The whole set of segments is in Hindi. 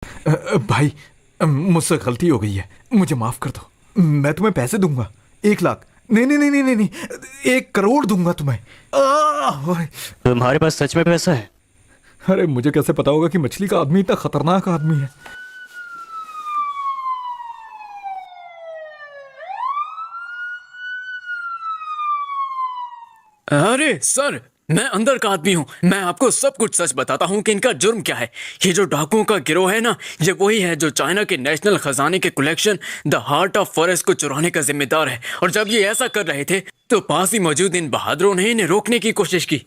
भाई, मुझसे गलती हो गई है, मुझे माफ कर दो। मैं तुम्हें पैसे दूंगा, 1 लाख, नहीं नहीं नहीं नहीं नहीं, 1 करोड़ दूंगा तुम्हें। तुम्हारे पास सच में पैसा है? अरे मुझे कैसे पता होगा कि मछली का आदमी इतना खतरनाक आदमी है। अरे सर, मैं अंदर का आदमी हूँ। मैं आपको सब कुछ सच बताता हूँ कि इनका जुर्म क्या है। ये जो डाकुओं का गिरोह है ना, ये वही है जो चाइना के नेशनल खजाने के collection the heart of forest को चुराने का जिम्मेदार है। और जब ये ऐसा कर रहे थे तो पास ही मौजूद इन बहादुरों ने इन्हें रोकने की कोशिश की।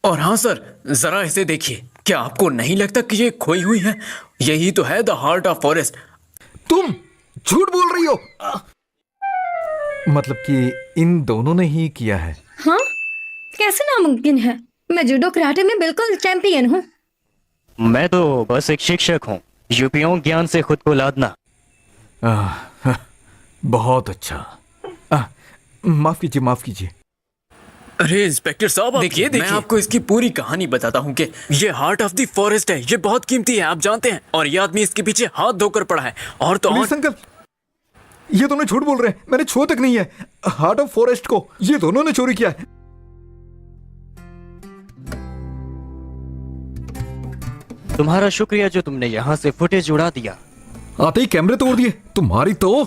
और हाँ सर, जरा इसे देखिए, क्या आपको नहीं लगता कि ये खोई हुई है? यही तो है द हार्ट ऑफ फॉरेस्ट। तुम झूठ बोल रही हो। मतलब कि इन दोनों ने ही किया है? हाँ, कैसे नामुमकिन है? मैं जूडो कराटे में बिल्कुल चैंपियन हूँ। मैं तो बस एक शिक्षक हूँ। यूपियों ज्ञान से खुद को लादना। बहुत अच्छा। माफ कीजिए, माफ कीजिए। अरे इंस्पेक्टर साहब, देखिए मैं आपको इसकी पूरी कहानी बताता हूँ कि ये हार्ट ऑफ द फॉरेस्ट है। ये बहुत कीमती है, आप जानते हैं। और ये आदमी इसके पीछे हाथ धोकर पड़ा है। और तो और अंकल, ये दोनों झूठ बोल रहे हैं। मैंने छुआ तक नहीं है हार्ट ऑफ फॉरेस्ट को। ये दोनों ने चोरी किया है। तुम्हारा शुक्रिया जो तुमने यहाँ से फुटेज उड़ा दिया। आते ही कैमरे तोड़ दिए तुम्हारी तो।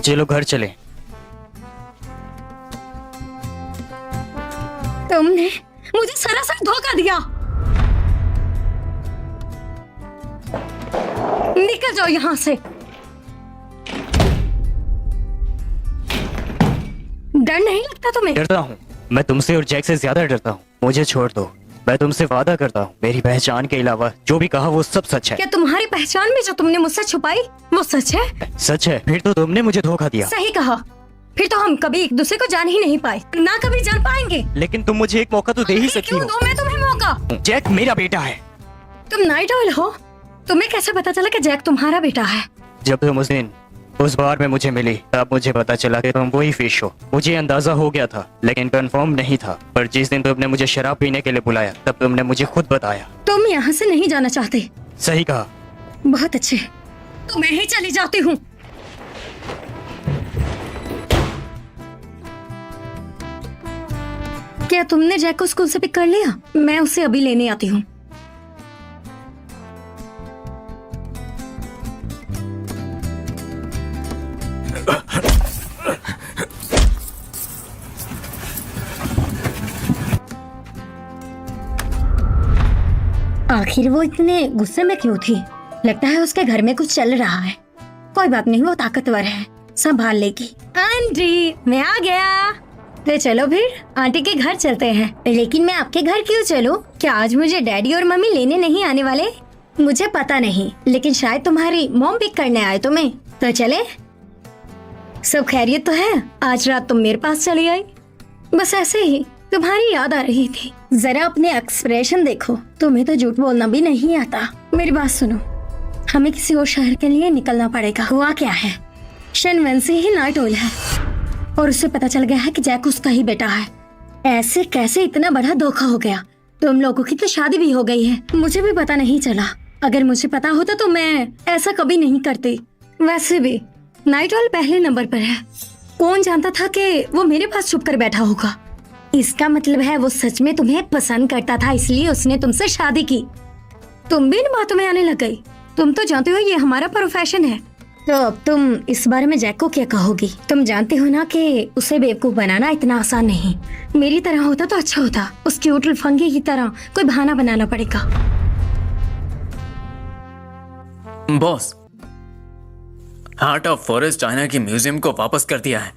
चलो घर चले। तुमने मुझे सरासर धोखा दिया। निकल जाओ यहाँ से। डर नहीं लगता तुम्हें? डरता हूँ, मैं तुमसे और जैक से ज्यादा डरता हूँ। मुझे छोड़ दो। मैं तुमसे वादा करता हूँ, मेरी पहचान के अलावा जो भी कहा वो सब सच है। क्या तुम्हारी पहचान में जो तुमने मुझसे छुपाई वो सच है? सच है। फिर तो तुमने मुझे धोखा दिया। सही कहा। फिर तो हम कभी एक दूसरे को जान ही नहीं पाए, ना कभी जान पाएंगे। लेकिन तुम मुझे एक मौका तो दे ही सकती क्यों हो। दूं मैं तुम्हें मौका? जैक मेरा बेटा है। तुम नाइट ऑल हो? तुम्हें कैसे पता चला कि जैक तुम्हारा बेटा है? जब तुम उस दिन उस बार में मुझे मिली तब मुझे पता चला कि तुम वही फिश हो। मुझे अंदाजा हो गया था लेकिन कंफर्म नहीं था। पर जिस दिन तुमने मुझे शराब पीने के लिए बुलाया तब तुमने मुझे खुद बताया। तुम यहाँ से नहीं जाना चाहते? सही कहा। बहुत अच्छे, तो मैं ही चली जाती हूँ। क्या तुमने जैक को स्कूल से पिक कर लिया? मैं उसे अभी लेने आती हूँ। आखिर वो इतने गुस्से में क्यों थी? लगता है उसके घर में कुछ चल रहा है। कोई बात नहीं, वो ताकतवर है, संभाल लेगी। आंटी, मैं आ गया। तो चलो फिर आंटी के घर चलते हैं। लेकिन मैं आपके घर क्यों चलूं? क्या आज मुझे डैडी और मम्मी लेने नहीं आने वाले? मुझे पता नहीं, लेकिन शायद तुम्हारी मॉम पिक करने आए तुम्हें। तो चले? सब खैरियत तो है? आज रात तुम मेरे पास चली आई, बस ऐसे ही तुम्हारी याद आ रही थी। जरा अपने एक्सप्रेशन देखो। तुम्हें तो झूठ बोलना भी नहीं आता। मेरी बात सुनो, हमें किसी और शहर के लिए निकलना पड़ेगा। हुआ क्या है, शनवन से ही नाइट ऑल है और उससे पता चल गया है कि जैक उसका ही बेटा है। ऐसे कैसे इतना बड़ा धोखा हो गया? तुम लोगों की तो शादी भी हो गई है, मुझे भी पता नहीं चला। अगर मुझे पता होता तो मैं ऐसा कभी नहीं करती। वैसे भी नाइट ऑल पहले नंबर पर है। कौन जानता था कि वो मेरे पास छुप कर बैठा होगा? इसका मतलब है वो सच में तुम्हें पसंद करता था, इसलिए उसने तुमसे शादी की। तुम भी इन बातों में आने लग गई। तुम तो जानते हो ये हमारा प्रोफेशन है। तो अब तुम इस बारे में जैक को क्या कहोगी? तुम जानते हो ना कि उसे बेवकूफ बनाना इतना आसान नहीं। मेरी तरह होता तो अच्छा होता। उस क्यूट लफंगे की तरह कोई बहाना बनाना पड़ेगा। Boss, heart of forest China के म्यूजियम को वापस कर दिया है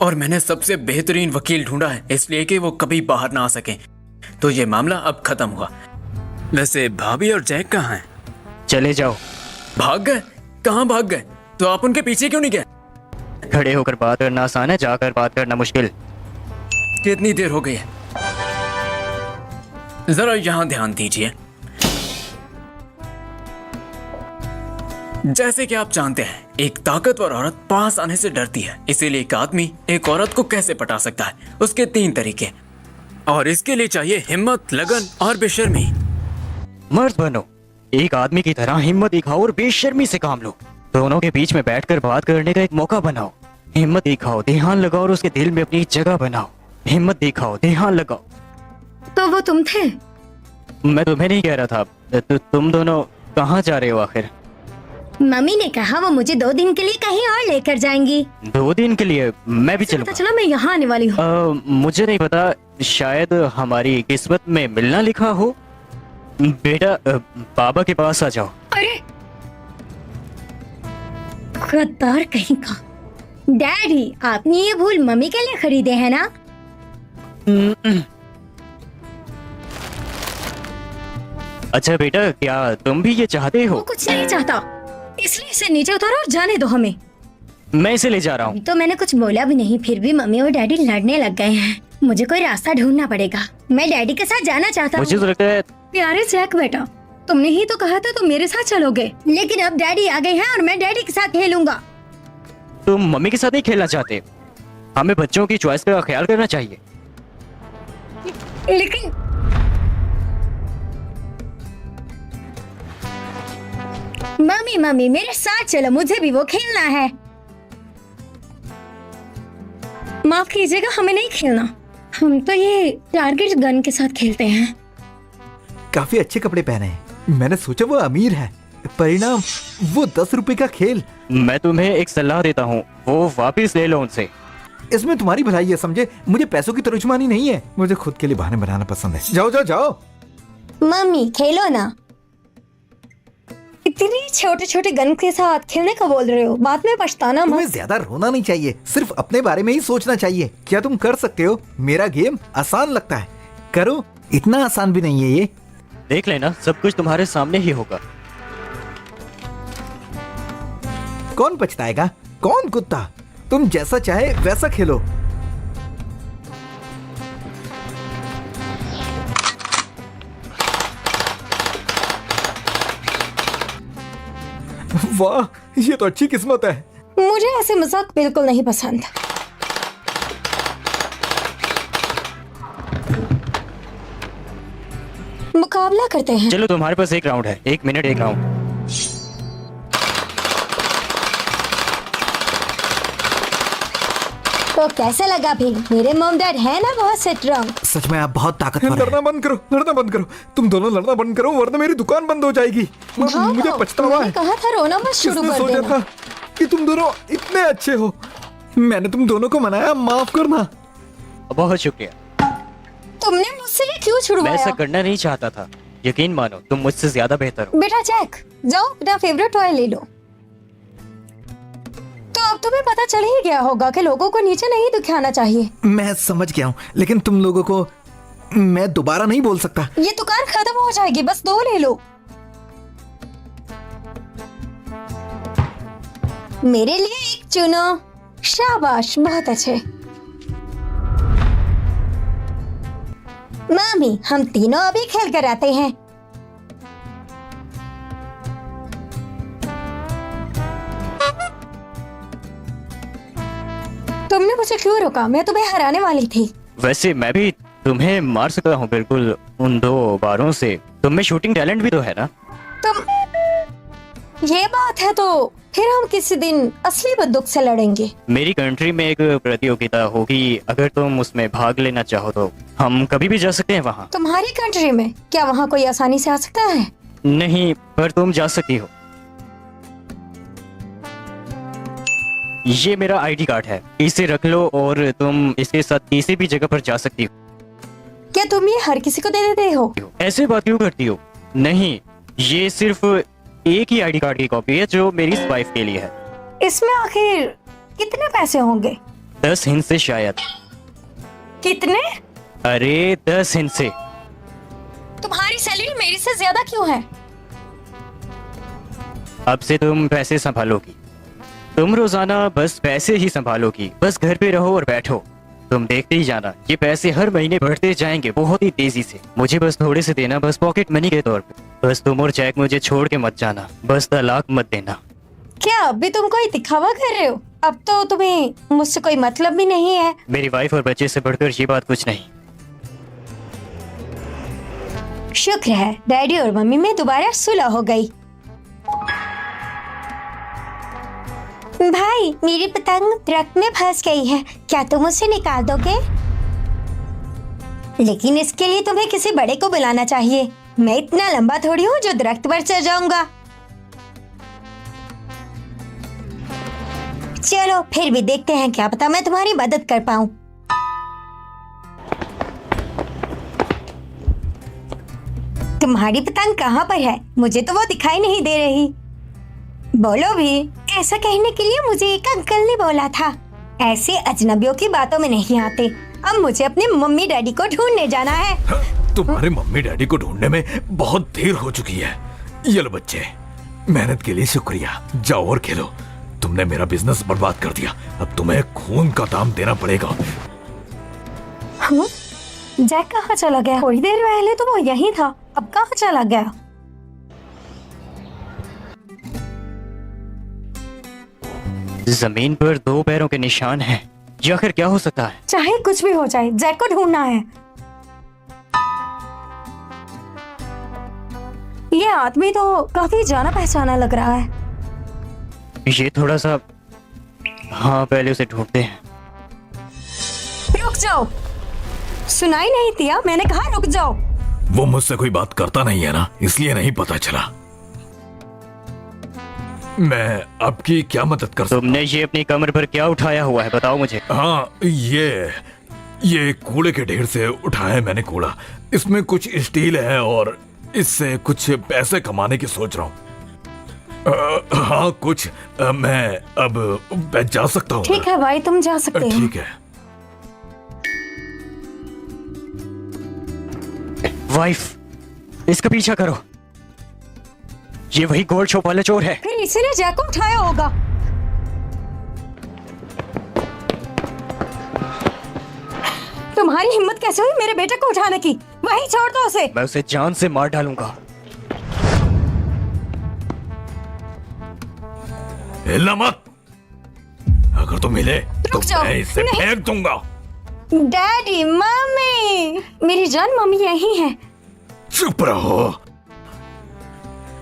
और मैंने सबसे बेहतरीन वकील ढूंढा है, इसलिए कि वो कभी बाहर ना आ सके। तो ये मामला अब खत्म हुआ। वैसे भाभी और जैक कहाँ हैं? चले जाओ। भाग गए? कहाँ भाग गए? तो आप उनके पीछे क्यों नहीं गए? खड़े होकर बात करना आसान है, जाकर बात करना मुश्किल। कितनी देर हो गई है? जरा यहाँ ध्यान दीजिए। जैसे कि आप जानते हैं, एक ताकतवर औरत पास आने से डरती है, इसीलिए एक आदमी एक औरत को कैसे पटा सकता है, उसके 3 तरीके, और इसके लिए चाहिए हिम्मत, लगन और बेशर्मी। मर्द बनो, एक आदमी की तरह हिम्मत दिखाओ और बेशर्मी से काम लो। दोनों के बीच में बैठकर बात करने का एक मौका बनाओ। हिम्मत दिखाओ, ध्यान लगाओ और उसके दिल में अपनी जगह बनाओ। हिम्मत दिखाओ, ध्यान लगाओ। तो वो तुम थे? मैं तुम्हें नहीं कह रहा था। तुम दोनों कहाँ जा रहे हो आखिर? मम्मी ने कहा वो मुझे 2 दिन के लिए कहीं और लेकर जाएंगी। 2 दिन के लिए? मैं भी पता चलूंगा। चला मैं यहाँ आने वाली हूँ। मुझे नहीं पता, शायद हमारी किस्मत में मिलना लिखा हो। बेटा, बाबा के पास आ जाओ। अरे गद्दार कहीं का। डैडी, आपने ये फूल मम्मी के लिए खरीदे हैं ना? अच्छा बेटा, क्या तुम भी ये चाहते वो हो? कुछ नहीं चाहता, इसलिए इसे नीचे उतारो और जाने दो हमें। मैं इसे ले जा रहा हूँ। तो मैंने कुछ बोला भी नहीं, फिर भी मम्मी और डैडी लड़ने लग गए हैं। मुझे कोई रास्ता ढूंढना पड़ेगा। मैं डैडी के साथ जाना चाहता मुझे हूँ। तो लगता है प्यारे जैक बेटा, तुमने ही तो कहा था तुम मेरे साथ चलोगे, लेकिन अब डैडी आ गए हैं और मैं डैडी के साथ खेलूंगा। तुम मम्मी के साथ नहीं खेलना चाहते। हमें बच्चों की चॉइस का ख्याल करना चाहिए। लेकिन मम्मी मम्मी मेरे साथ चलो, मुझे भी वो खेलना है। माफ कीजिएगा, हमें नहीं खेलना। हम तो ये टारगेट गन के साथ खेलते हैं। काफी अच्छे कपड़े पहने हैं। मैंने सोचा वो अमीर है, परिणाम वो 10 रुपए का खेल। मैं तुम्हें एक सलाह देता हूँ, वो वापस ले लो उनसे। इसमें तुम्हारी भलाई है, समझे? मुझे पैसों की तर्जुमानी नहीं है। मुझे खुद के लिए बहाने बनाना पसंद है। जाओ जाओ जाओ। मम्मी खेलो ना। इतनी छोटे छोटे गन के साथ खेलने का बोल रहे हो, बाद में पछताना मत। तुम्हें ज्यादा रोना नहीं चाहिए, सिर्फ अपने बारे में ही सोचना चाहिए। क्या तुम कर सकते हो? मेरा गेम आसान लगता है, करो। इतना आसान भी नहीं है ये। देख लेना, सब कुछ तुम्हारे सामने ही होगा। कौन पछताएगा? कौन कुत्ता? तुम जैसा चाहे वैसा खेलो। वाह, ये तो अच्छी किस्मत है। मुझे ऐसे मजाक बिल्कुल नहीं पसंद। मुकाबला करते हैं। चलो, तुम्हारे पास 1 राउंड है। 1 मिनट 1 राउंड। तो कैसे लगा भी? मेरे मॉम डैड है ना बहुत स्ट्रांग। सच में आप बहुत ताकतवर हैं। लड़ना बंद करो, लड़ना बंद करो। तुम दोनों लड़ना बंद करो, वरना मेरी दुकान बंद हो जाएगी। मुझे पछतावा है। कहा था रोना मत शुरू किसने कर सोचा देना। था कि तुम दोनों इतने अच्छे हो? मैंने तुम दोनों को मनाया, माफ करना। बहुत शुक्रिया। तुमने मुझसे ये क्यों मैं छुड़वाया? ऐसा करना नहीं चाहता था। यकीन मानो, तुम मुझसे ज्यादा बेहतर हो। बेटा जैक, जाओ अपना फेवरेट टॉय ले लो। तो अब तुम्हें पता चल ही गया होगा कि लोगों को नीचे नहीं दिखाना चाहिए। मैं समझ गया हूँ, लेकिन तुम लोगों को मैं दोबारा नहीं बोल सकता। ये दुकान खत्म हो जाएगी, बस 2 ले लो। मेरे लिए एक चुनो। शाबाश, बहुत अच्छे। मामी, हम तीनों अभी खेल कर आते हैं। तुमने मुझे क्यों रोका? मैं तुम्हें हराने वाली थी। वैसे मैं भी तुम्हें मार सकता हूँ, बिल्कुल उन 2 बारों से। तुम में शूटिंग टैलेंट भी तो है ना? तुम ये बात है तो फिर हम किसी दिन असली बंदूक से लड़ेंगे। मेरी कंट्री में एक प्रतियोगिता होगी, अगर तुम उसमें भाग लेना चाहो तो हम कभी भी जा सकते हैं वहाँ। तुम्हारी कंट्री में? क्या वहाँ कोई आसानी से आ सकता है? नहीं, पर तुम जा सकती हो। ये मेरा आईडी कार्ड है, इसे रख लो और तुम इसके साथ किसी भी जगह पर जा सकती हो। क्या तुम ये हर किसी को दे देते हो? ऐसे बात क्यों करती हो? नहीं, ये सिर्फ एक ही आईडी कार्ड की कॉपी है जो मेरी वाइफ के लिए है। इसमें आखिर कितने पैसे होंगे? 10 हिंसे शायद। कितने? अरे 10 हिंसे। तुम्हारी सैलरी मेरी से ज्यादा क्यों है? अब से तुम पैसे संभालोगी। तुम रोजाना बस पैसे ही संभालोगी। बस घर पे रहो और बैठो। तुम देखते ही जाना, ये पैसे हर महीने बढ़ते जाएंगे बहुत ही तेजी से। मुझे बस थोड़े से देना, बस पॉकेट मनी के तौर पे। बस तुम और जैक मुझे छोड़ के मत जाना। बस तलाक मत देना। क्या अब भी तुम कोई दिखावा कर रहे हो? अब तो तुम्हें मुझसे कोई मतलब भी नहीं है। मेरी वाइफ और बच्चे से बढ़कर ये बात कुछ नहीं। शुक्र है डैडी और मम्मी में दोबारा सुलह हो गई। भाई मेरी पतंग ट्रक में फंस गई है, क्या तुम उसे निकाल दोगे? लेकिन इसके लिए तुम्हें किसी बड़े को बुलाना चाहिए। मैं इतना लंबा थोड़ी हूँ जो दरख्त पर चढ़ जाऊंगा। चलो फिर भी देखते हैं, क्या पता मैं तुम्हारी मदद कर पाऊं। तुम्हारी पतंग कहाँ पर है? मुझे तो वो दिखाई नहीं दे रही। बोलो भी। ऐसा कहने के लिए मुझे एक अंकल ने बोला था। ऐसे अजनबियों की बातों में नहीं आते। अब मुझे अपने मम्मी डैडी को ढूंढने जाना है। तुम्हारे मम्मी डैडी को ढूंढने में बहुत देर हो चुकी है। ये लो बच्चे, मेहनत के लिए शुक्रिया। जाओ और खेलो। तुमने मेरा बिजनेस बर्बाद कर दिया, अब तुम्हें खून का दाम देना पड़ेगा। जैक कहाँ चला गया? थोड़ी देर पहले तो वो यहीं था, अब कहाँ चला गया? जमीन पर 2 पैरों के निशान हैं। ये आखिर क्या हो सकता है? चाहे कुछ भी हो जाए, जैक को ढूंढना है। ये आदमी तो काफी जाना पहचाना लग रहा है। ये थोड़ा सा, हाँ पहले उसे ढूंढते हैं। रुक जाओ, सुनाई नहीं दिया? मैंने कहा रुक जाओ। वो मुझसे कोई बात करता नहीं है ना, इसलिए नहीं पता चला। मैं आपकी क्या मदद कर सकता? तुमने ये अपनी कमर पर क्या उठाया हुआ है, बताओ मुझे। हाँ, ये कूड़े के ढेर से उठाया है मैंने कूड़ा। इसमें कुछ स्टील है और इससे कुछ पैसे कमाने की सोच रहा हूँ। हाँ कुछ मैं अब जा सकता हूँ। ठीक है भाई, तुम जा सकते हो। ठीक है। वाइफ, इसका पीछा करो। ये वही गोल्ड शॉप वाला चोर है। फिर इसीलिए जैक को उठाया होगा। तुम्हारी हिम्मत कैसे हुई मेरे बेटे को उठाने की? वही छोड़ दो उसे। मैं उसे जान से मार डालूंगा। हिलना मत। अगर तुम हिले तो मैं इसे फेंक दूंगा। डैडी, मम्मी, मेरी जान मम्मी यही है। चुप रहो।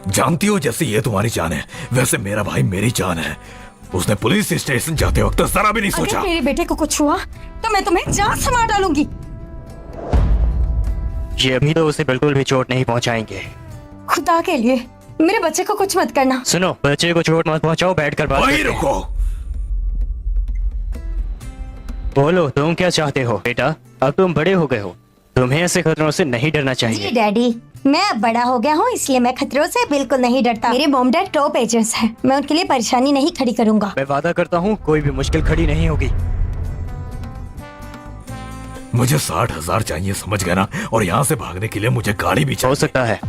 जानती हो जैसे ये तुम्हारी जान है, वैसे मेरा भाई मेरी जान है। उसने पुलिस स्टेशन जाते वक्त जरा भी नहीं सोचा। अगर मेरे बेटे को कुछ हुआ तो मैं तुम्हें जान से मार डालूंगी। ये अभी तो उसे बिल्कुल भी चोट नहीं पहुंचाएंगे। खुदा के लिए मेरे बच्चे को कुछ मत करना। सुनो, बच्चे को चोट मत पहुंचाओ, बैठकर बात वहीं करते हैं। रुको। बोलो, तुम क्या चाहते हो? बेटा, अब तुम बड़े हो गए हो, तुम्हें ऐसे खतरों से नहीं डरना चाहिए। जी डैडी, मैं अब बड़ा हो गया हूँ, इसलिए मैं खतरों से बिल्कुल नहीं डरता। मेरे मॉम डैड टॉप एजेंट्स हैं, मैं उनके लिए परेशानी नहीं खड़ी करूंगा। मैं वादा करता हूँ कोई भी मुश्किल खड़ी नहीं होगी। मुझे 60,000 चाहिए, समझ गए ना? और यहाँ से भागने के लिए मुझे गाड़ी भी हो चाहिए। सकता है।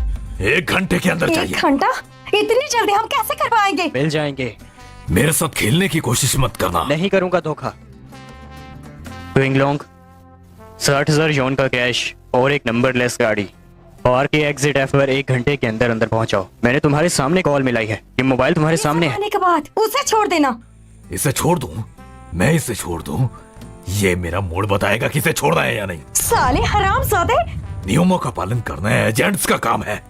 1 घंटे के अंदर चाहिए। 1 घंटा? इतनी जल्दी हम कैसे कर पाएंगे? मिल जाएंगे। मेरे साथ खेलने की कोशिश मत करना। नहीं करूंगा धोखा। ट्विंगलोंग, 60,000 यौन का कैश और एक नंबरलेस गाड़ी। पार्क के एग्जिट एफ पर 1 घंटे के अंदर अंदर पहुंचाओ। मैंने तुम्हारे सामने कॉल मिलाई है, ये मोबाइल तुम्हारे सामने है। आने के बाद उसे छोड़ देना। इसे छोड़ दूं? मैं इसे छोड़ दूं? ये मेरा मूड बताएगा कि इसे छोड़ना है या नहीं। साले हरामजादे! नियमों का पालन करना एजेंट्स का काम है,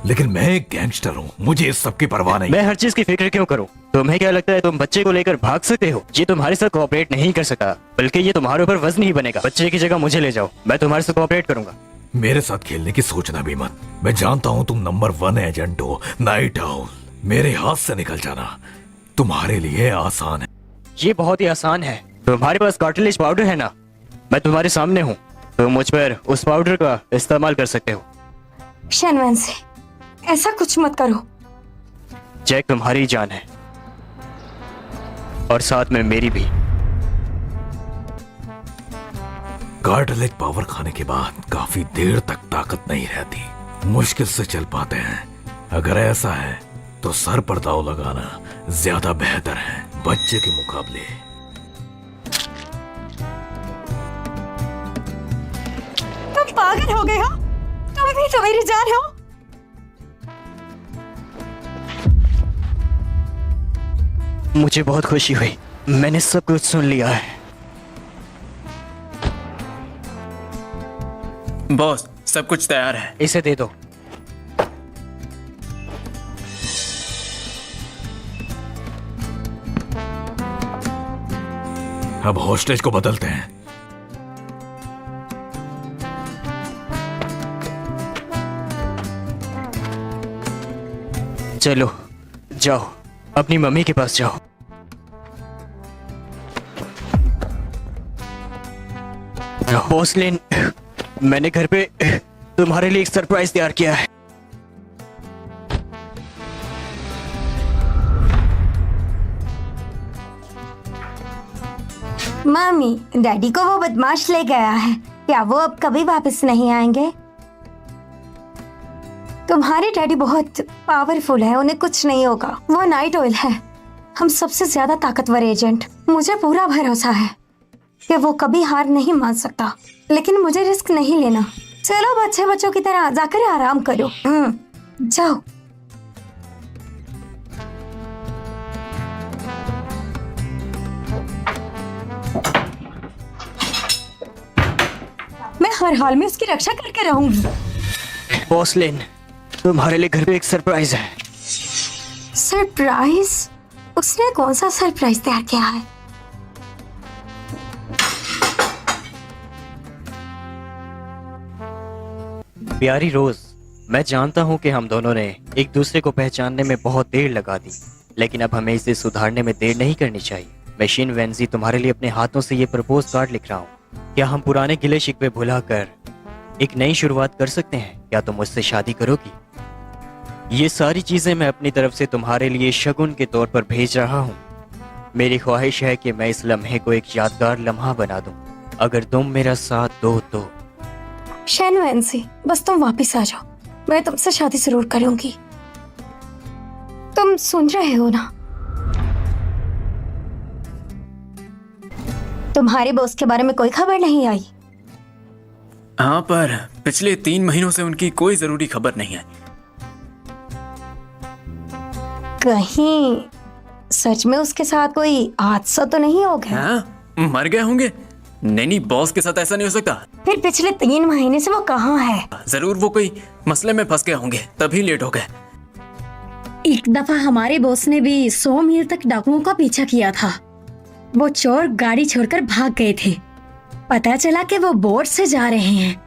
लेकिन मैं एक गैंगस्टर हूँ, मुझे इस सब की परवाह नहीं। मैं हर चीज की फिक्र क्यों करूं? तुम्हें क्या लगता है तुम बच्चे को लेकर भाग सकते हो? ये तुम्हारे साथ कोऑपरेट नहीं कर सकता, बल्कि ये तुम्हारे ऊपर वजन ही बनेगा। बच्चे की जगह मुझे ले जाओ, मैं तुम्हारे साथ कोऑपरेट करूंगा। मेरे साथ खेलने की सोचना भी मत। मैं जानता हूँ तुम नंबर 1 एजेंट हो, नाइट आउल। मेरे हाथ से निकल जाना तुम्हारे लिए आसान है। ये बहुत ही आसान है। तुम्हारे पास कार्टिलेज पाउडर है ना? मैं तुम्हारे सामने हूँ, तुम मुझ पर उस पाउडर का इस्तेमाल कर सकते हो। शनवंशी, ऐसा कुछ मत करो। जैक तुम्हारी जान है और साथ में मेरी भी। कार्टिलेज पावर खाने के बाद काफी देर तक ताकत नहीं रहती, मुश्किल से चल पाते हैं। अगर ऐसा है तो सर पर दाव लगाना ज्यादा बेहतर है बच्चे के मुकाबले। तुम पागल हो गए हो? तुम भी तो मेरी जान हो। मुझे बहुत खुशी हुई। मैंने सब कुछ सुन लिया है। बॉस, सब कुछ तैयार है। इसे दे दो। अब हॉस्टेज को बदलते हैं। चलो जाओ, अपनी मम्मी के पास जाओ। बॉस लिन, मैंने घर पे तुम्हारे लिए एक सरप्राइज तैयार किया है। मम्मी, डैडी को वो बदमाश ले गया है। क्या वो अब कभी वापस नहीं आएंगे? तुम्हारे डैडी बहुत पावरफुल है, उन्हें कुछ नहीं होगा। वो नाइट ऑयल है, हम सबसे ज्यादा ताकतवर एजेंट। मुझे पूरा भरोसा है कि वो कभी हार नहीं मान सकता, लेकिन मुझे रिस्क नहीं लेना। चलो बच्चे बच्चों की तरह जाकर आराम करो। जाओ। मैं हर हाल में उसकी रक्षा करके रहूंगी। बॉस लिन, तुम्हारे लिए घर पे एक सरप्राइज है। सरप्राइज? उसने कौन सा सरप्राइज तैयार किया है? प्यारी रोज, मैं जानता हूँ कि हम दोनों ने एक दूसरे को पहचानने में बहुत देर लगा दी, लेकिन अब हमें इसे सुधारने में देर नहीं करनी चाहिए। मैं शिन वेंजी तुम्हारे लिए अपने हाथों से ये प्रपोज कार्ड लिख रहा हूँ। क्या हम पुराने गिले शिकवे भुलाकर एक नई शुरुआत कर सकते हैं? क्या तुम मुझसे शादी करोगी? ये सारी चीजें मैं अपनी तरफ से तुम्हारे लिए शगुन के तौर पर भेज रहा हूँ। मेरी ख्वाहिश है कि मैं इस लम्हे को एक यादगार लम्हा बना दूं। अगर तुम मेरा साथ दो तो। शैन वेंसी, बस तुम वापस आ जाओ, मैं तुमसे शादी जरूर करूंगी। तुम सुन रहे हो ना? तुम्हारे बॉस के बारे में कोई खबर नहीं आई? हाँ, पर पिछले 3 महीनों से उनकी कोई जरूरी खबर नहीं है। कहीं सच में उसके साथ कोई हादसा तो नहीं हो गया? हाँ, मर गए होंगे। नहीं, बॉस के साथ ऐसा नहीं हो सकता। फिर पिछले 3 महीने से वो कहाँ है? जरूर वो कोई मसले में फंस गए होंगे, तभी लेट हो गए। एक दफा हमारे बॉस ने भी 100 मील तक डाकुओं का पीछा किया था। वो चोर गाड़ी छोड़कर भाग गए थे। पता चला कि वो बोट से जा रहे हैं।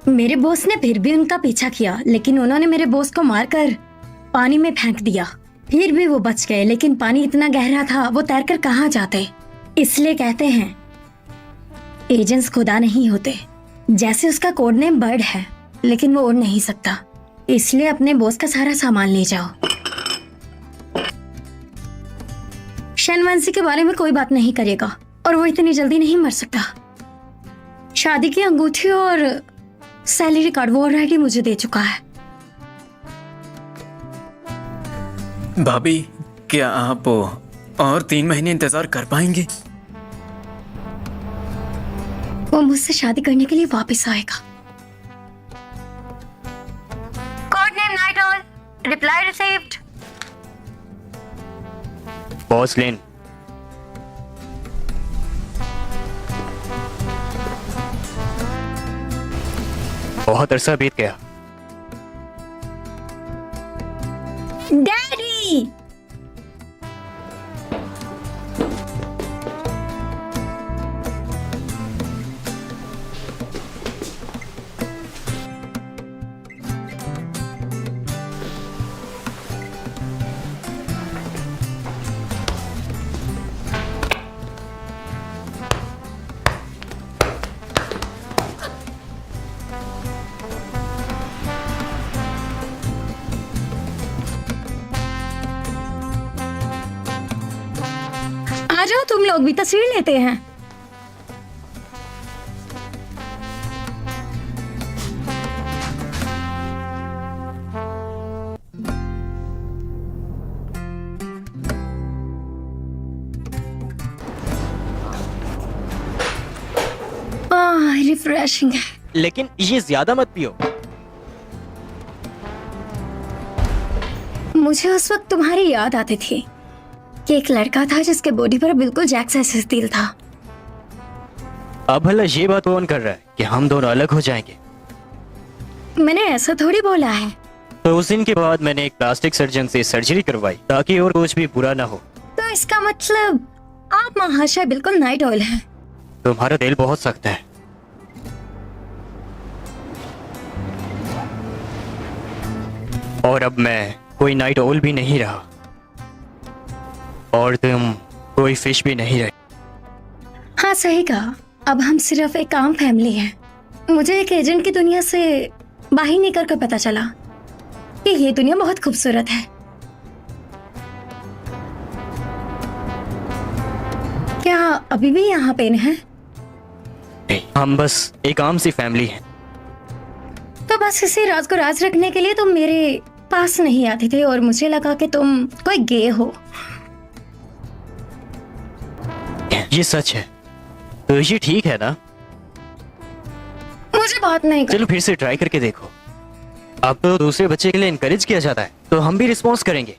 मेरे बॉस ने फिर भी उनका पीछा किया, लेकिन उन्होंने मेरे बॉस को मारकर पानी में फेंक दिया। फिर भी वो बच गए, लेकिन पानी इतना गहरा था, वो तैरकर कहाँ जाते। इसलिए कहते हैं एजेंट्स खुदा नहीं होते। जैसे उसका कोड नेम बर्ड है, लेकिन वो उड़ नहीं सकता। इसलिए अपने बॉस का सारा सामान ले जाओ। शनवंशी के बारे में कोई बात नहीं करेगा, और वो इतनी जल्दी नहीं मर सकता। शादी की अंगूठी और सैलरी कार्ड वो ऑलरेडी मुझे दे चुका है। भाभी, क्या आप और 3 महीने इंतजार कर पाएंगे? वो मुझसे शादी करने के लिए वापस आएगा। Code name night owl, reply received. Boss Lin, बहुत अरसा बीत गया। डैडी! आ जाओ, तुम लोग भी तस्वीर लेते हैं। रिफ्रेशिंग है। लेकिन ये ज्यादा मत पियो। मुझे उस वक्त तुम्हारी याद आती थी। ये एक लड़का था जिसके बॉडी पर बिल्कुल जैक जैसा स्टील था। अब भला ये बात कौन कर रहा है कि हम दोनों अलग हो जाएंगे? मैंने ऐसा थोड़ी बोला है। तो उस दिन के बाद मैंने एक प्लास्टिक सर्जन से सर्जरी करवाई ताकि और कुछ भी बुरा ना हो। तो इसका मतलब आप महाशय बिल्कुल नाइट ऑयल हैं। तुम्हारा दिल बहुत सख्त है। और अब मैं कोई नाइट ऑयल भी नहीं रहा और तुम कोई फिश भी नहीं रहे। हाँ सही कहा, अब हम सिर्फ एक आम फैमिली हैं। मुझे एक एजेंट की दुनिया से बाहर निकल कर पता चला कि ये दुनिया बहुत खूबसूरत है। क्या अभी भी यहाँ पेन है? नहीं, हम बस एक आम सी फैमिली हैं। तो बस इसी राज को राज रखने के लिए तुम मेरे पास नहीं आते थे और मुझे लगा कि तुम कोई गे हो। ये सच है तो ये ठीक है ना? मुझे बात नहीं कर। चलो फिर से ट्राई करके देखो। अब तो दूसरे बच्चे के लिए इनकरेज किया जाता है तो हम भी रिस्पॉन्स करेंगे।